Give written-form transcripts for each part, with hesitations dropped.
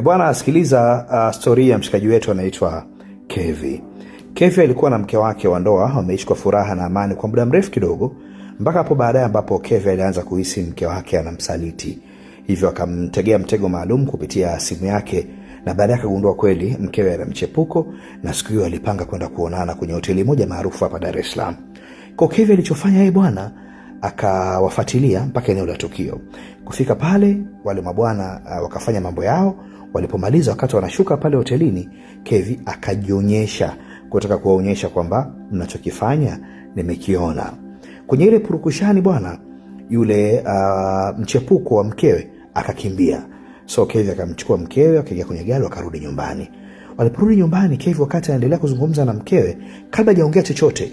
Bwana asikiliza story ya mshikaji wetu anaitwa Kevi. Kevi alikuwa na mke wake wa ndoa, wameishi kwa furaha na amani kwa muda mrefu kidogo, mpaka hapo baadaye ambapo Kevi alianza kuhisi mke wake anamsaliti. Hivyo akamtegea mtego maalum kupitia simu yake, na baadaye akagundua kweli mkewe ana mchepuko, na siku hiyo alipanga kwenda kuonana kwenye hoteli moja maarufu hapa Dar es Salaam. Kwa Kevi alichofanya yeye bwana, akawafuatilia mpaka eneo la tukio. Kufika pale, wale mabwana wakafanya mambo yao. Walipomaliza, wakati wanashuka pale hotelini, Kevi akajionyesha kutaka kuwaonyesha kwamba mnachokifanya nimekiona. Kwenye ile purukushani bwana, yule mchepuko wa mkewe akakimbia. So Kevi akamchukua mkewe, akaingia kwenye gari, wakarudi nyumbani. Waliporudi nyumbani, Kevi wakati anaendelea kuzungumza na mkewe, kabla hajaongea chochote,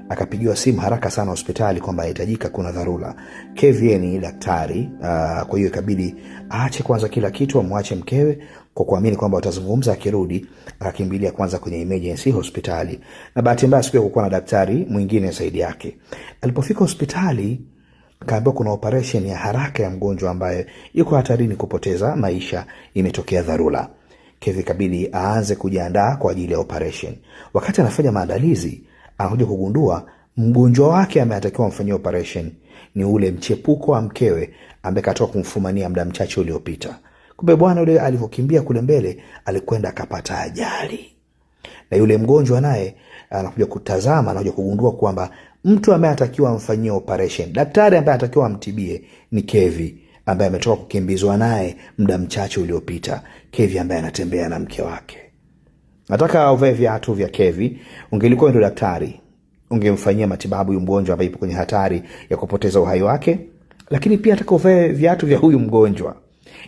akapigiwa simu haraka sana hospitali kwamba inahitajika, kuna dharura. Kevi ni daktari, kwa hiyo ikabidi aache kwanza kila kitu, amwache mkewe kwa kuamini kwamba watazungumza. Akirudi akakimbilia kwanza kwenye emergency hospitali, na bahati mbaya siku kulikuwa na daktari mwingine zaidi yake. Alipofika hospitali, akaambiwa kuna operation ya haraka ya mgonjwa ambaye yuko hatarini kupoteza maisha, imetokea dharura. Kevi kabidi aanze kujiandaa kwa ajili ya operation. Wakati anafanya maandalizi, anakuja kugundua mgonjwa wake ametakiwa mfanyie operation ni ule mchepuko wa mkewe ambaye katoka kumfumania muda mchache uliopita. Kumbe bwana yule alivyokimbia kule mbele, alikwenda akapata ajali. Na yule mgonjwa naye anakuja kutazama, anakuja kugundua kwamba mtu ambaye anatakiwa amfanyie operation, daktari ambaye anatakiwa amtibie ni Kevi ambaye ametoka kukimbizwa naye muda mchache uliopita. Kevi ambaye anatembea na mke wake. Nataka uvae viatu vya Kevi. Ungelikuwa ndio daktari, ungemfanyia matibabu huyu mgonjwa ambaye yupo kwenye hatari ya kupoteza uhai wake. Lakini pia nataka uvae viatu vya huyu mgonjwa.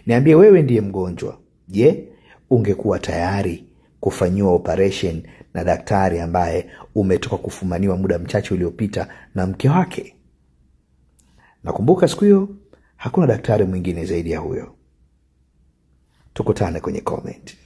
Niambie wewe ndiye mgonjwa. Je, ungekuwa tayari kufanyiwa operation na daktari ambaye umetoka kufumaniwa muda mchache uliopita na mke wake? Nakumbuka siku hiyo hakuna daktari mwingine zaidi ya huyo. Tukutane kwenye comment.